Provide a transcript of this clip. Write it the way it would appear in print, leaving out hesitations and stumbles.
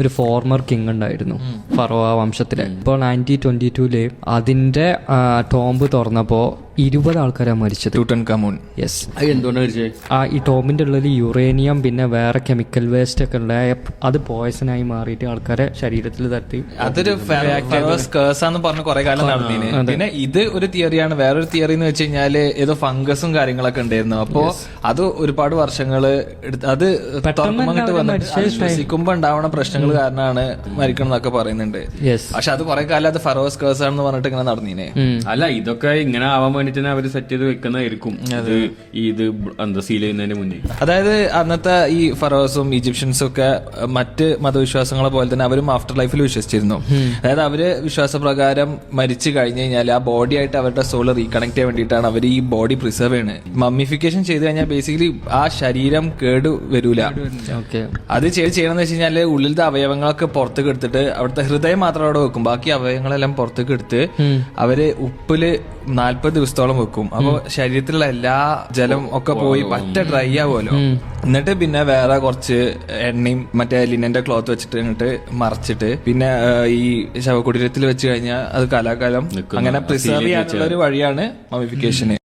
ഒരു former king ഉണ്ടായിരുന്നു ഫറോവ വംശത്തിലെ. ഇപ്പോൾ 1922 അതിന്റെ ടോംബ് തുറന്നപ്പോ 20 ആൾക്കാരാണ് മരിച്ചത്. യെസ്. എന്തുകൊണ്ടാണ് മരിച്ചത്? ഈ ടോംബിന്റെ ഉള്ളിൽ യുറേനിയം പിന്നെ വേറെ കെമിക്കൽ വേസ്റ്റ് ഒക്കെ ഉള്ള അത് പോയ്സണായി മാറിയിട്ട് ആൾക്കാരെ ശരീരത്തിൽ തട്ടി. അതൊരു കേസാന്ന് പറഞ്ഞ് കുറെ കാലം നടന്നീന്. പിന്നെ ഇത് ഒരു തിയറിയാണ്. വേറൊരു തിയറി എന്ന് വെച്ച് കഴിഞ്ഞാല് ഏതോ ഫംഗസും കാര്യങ്ങളൊക്കെ ഉണ്ടായിരുന്നു. അപ്പോ അത് ഒരുപാട് വർഷങ്ങള് അത് തുറക്കുമ്പോട്ട് വന്നിട്ട് ശ്വസിക്കുമ്പോ ഉണ്ടാവണ പ്രശ്നങ്ങൾ കാരണമാണ് മരിക്കണം എന്നൊക്കെ പറയുന്നുണ്ട്. പക്ഷെ അത് കുറെ കാലം അത് ഫറോസ് കേസാണെന്ന് പറഞ്ഞിട്ട് ഇങ്ങനെ നടന്നീനെ. അല്ല, ഇതൊക്കെ ഇങ്ങനെ ആവാൻ വേണ്ടിട്ട് അവര് സെറ്റ് ചെയ്ത് വെക്കുന്നതായിരിക്കും ഇത് എന്താ സീൽ ചെയ്യുന്നതിന് മുന്നേ. അതായത് അന്നത്തെ ഈ ഫറോസും ഈജിപ്ഷ്യൻസും ഒക്കെ മറ്റ് മതവിശ്വാസങ്ങളെ പോലെ തന്നെ അവരും ആഫ്റ്റർ ലൈഫിൽ വിശ്വസിച്ചിരുന്നു. അതായത് അവര് വിശ്വാസപ്രകാരം മരിച്ചു കഴിഞ്ഞു കഴിഞ്ഞാൽ ആ ബോഡി ആയിട്ട് അവരുടെ സോള് റീകണക്ട് ചെയ്യാൻ വേണ്ടിയിട്ടാണ് അവർ ഈ ബോഡി പ്രിസർവ് ചെയ്യുന്നത്. മമ്മിഫിക്കേഷൻ ചെയ്ത് കഴിഞ്ഞാൽ ബേസിക്കലി ആ ശരീരം കേട് വരൂല. അത് ചെയ്യണമെന്ന് വെച്ച് കഴിഞ്ഞാല് ഉള്ളിലത്തെ അവയവങ്ങളൊക്കെ പുറത്തേക്ക് എടുത്തിട്ട് അവിടുത്തെ ഹൃദയം മാത്രം അവിടെ വെക്കും. ബാക്കി അവയവങ്ങളെല്ലാം പുറത്തേക്ക് എടുത്ത് അവര് ഉപ്പില് 40 ദിവസത്തോളം വെക്കും. അപ്പൊ ശരീരത്തിലുള്ള എല്ലാ ജലം ഒക്കെ പോയി പറ്റ ഡ്രൈ ആവുമല്ലോ. എന്നിട്ട് പിന്നെ വേറെ കുറച്ച് എണ്ണയും മറ്റേ ലിനന്റെ ക്ലോത്ത് വെച്ചിട്ട് എന്നിട്ട് മറച്ചിട്ട് പിന്നെ ഈ ശവകുടീരത്തിൽ വെച്ച് കഴിഞ്ഞാൽ അത് കാലാകാലം അങ്ങനെ പ്രിസർവ് ചെയ്യാനുള്ള ഒരു വഴിയാണ് മമ്മിഫിക്കേഷൻ.